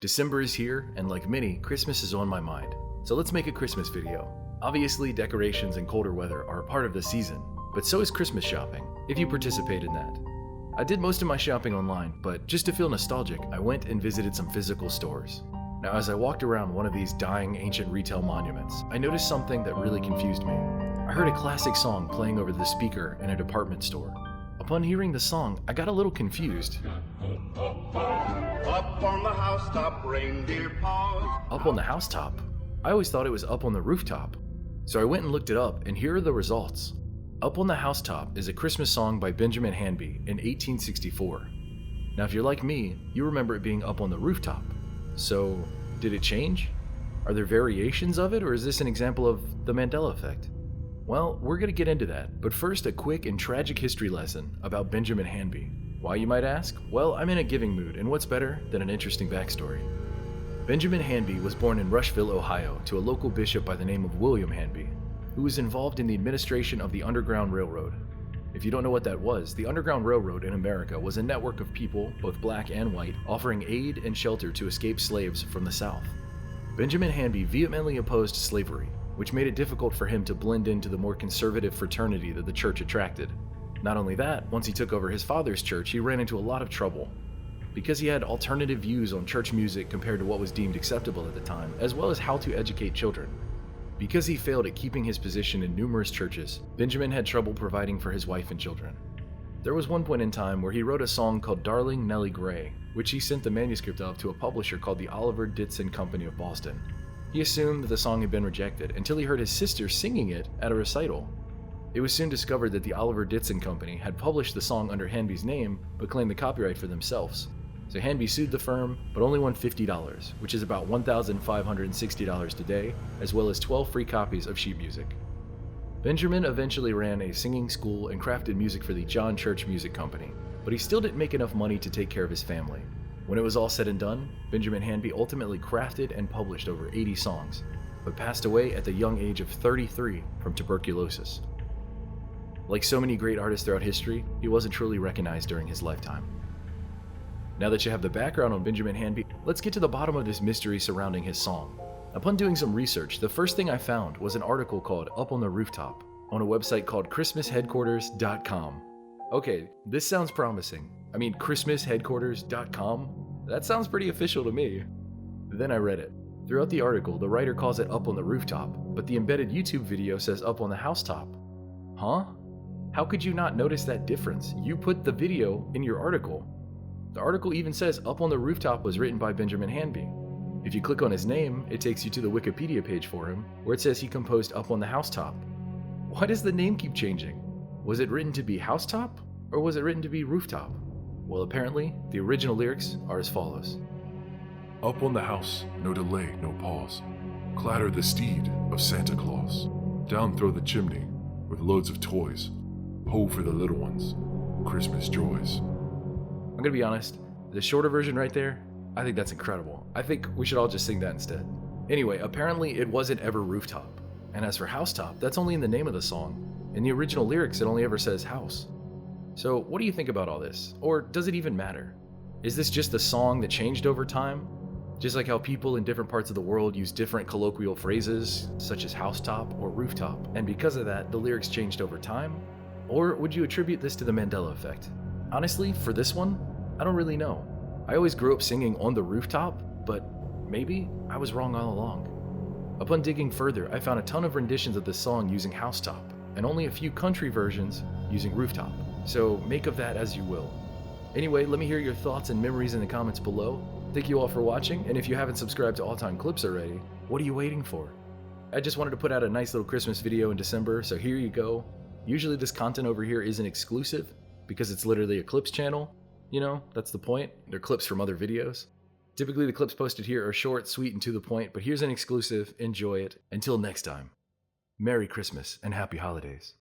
December is here, and like many, Christmas is on my mind. So let's make a Christmas video. Obviously, decorations and colder weather are a part of the season, but so is Christmas shopping, if you participate in that. I did most of my shopping online, but just to feel nostalgic, I went and visited some physical stores. Now, as I walked around one of these dying ancient retail monuments, I noticed something that really confused me. I heard a classic song playing over the speaker in a department store. Upon hearing the song, I got a little confused. Up on the housetop, reindeer paws. Up on the housetop? I always thought it was up on the rooftop. So I went and looked it up, and here are the results. Up on the Housetop is a Christmas song by Benjamin Hanby in 1864. Now if you're like me, you remember it being up on the rooftop. So, did it change? Are there variations of it, or is this an example of the Mandela effect? Well, we're going to get into that, but first a quick and tragic history lesson about Benjamin Hanby. Why, you might ask? Well, I'm in a giving mood, and what's better than an interesting backstory? Benjamin Hanby was born in Rushville, Ohio, to a local bishop by the name of William Hanby, who was involved in the administration of the Underground Railroad. If you don't know what that was, the Underground Railroad in America was a network of people, both black and white, offering aid and shelter to escaped slaves from the South. Benjamin Hanby vehemently opposed slavery, which made it difficult for him to blend into the more conservative fraternity that the church attracted. Not only that, once he took over his father's church, he ran into a lot of trouble. Because he had alternative views on church music compared to what was deemed acceptable at the time, as well as how to educate children. Because he failed at keeping his position in numerous churches, Benjamin had trouble providing for his wife and children. There was one point in time where he wrote a song called Darling Nellie Gray, which he sent the manuscript of to a publisher called the Oliver Ditson Company of Boston. He assumed that the song had been rejected until he heard his sister singing it at a recital. It was soon discovered that the Oliver Ditson Company had published the song under Hanby's name but claimed the copyright for themselves. So Hanby sued the firm, but only won $50, which is about $1,560 today, as well as 12 free copies of sheet music. Benjamin eventually ran a singing school and crafted music for the John Church Music Company, but he still didn't make enough money to take care of his family. When it was all said and done, Benjamin Hanby ultimately crafted and published over 80 songs, but passed away at the young age of 33 from tuberculosis. Like so many great artists throughout history, he wasn't truly recognized during his lifetime. Now that you have the background on Benjamin Hanby, let's get to the bottom of this mystery surrounding his song. Upon doing some research, the first thing I found was an article called Up on the Rooftop on a website called ChristmasHeadquarters.com. Okay, this sounds promising. I mean, ChristmasHeadquarters.com? That sounds pretty official to me. Then I read it. Throughout the article, the writer calls it Up on the Rooftop, but the embedded YouTube video says Up on the Housetop. Huh? How could you not notice that difference? You put the video in your article. The article even says Up on the Rooftop was written by Benjamin Hanby. If you click on his name, it takes you to the Wikipedia page for him, where it says he composed Up on the Housetop. Why does the name keep changing? Was it written to be Housetop, or was it written to be Rooftop? Well, apparently, the original lyrics are as follows. Up on the house, no delay, no pause. Clatter the steed of Santa Claus. Down throw the chimney with loads of toys. Ho for the little ones, Christmas joys. I'm gonna be honest, the shorter version right there, I think that's incredible. I think we should all just sing that instead. Anyway, apparently it wasn't ever Rooftop. And as for Housetop, that's only in the name of the song. In the original lyrics, it only ever says house. So what do you think about all this? Or does it even matter? Is this just a song that changed over time? Just like how people in different parts of the world use different colloquial phrases, such as housetop or rooftop, and because of that, the lyrics changed over time? Or would you attribute this to the Mandela effect? Honestly, for this one, I don't really know. I always grew up singing On the Rooftop, but maybe I was wrong all along. Upon digging further, I found a ton of renditions of this song using housetop, and only a few country versions using rooftop. So make of that as you will. Anyway, let me hear your thoughts and memories in the comments below. Thank you all for watching, and if you haven't subscribed to All Time Clips already, what are you waiting for? I just wanted to put out a nice little Christmas video in December, so here you go. Usually this content over here isn't exclusive, because it's literally a clips channel. You know, that's the point. They're clips from other videos. Typically the clips posted here are short, sweet, and to the point, but here's an exclusive. Enjoy it. Until next time, Merry Christmas and Happy Holidays.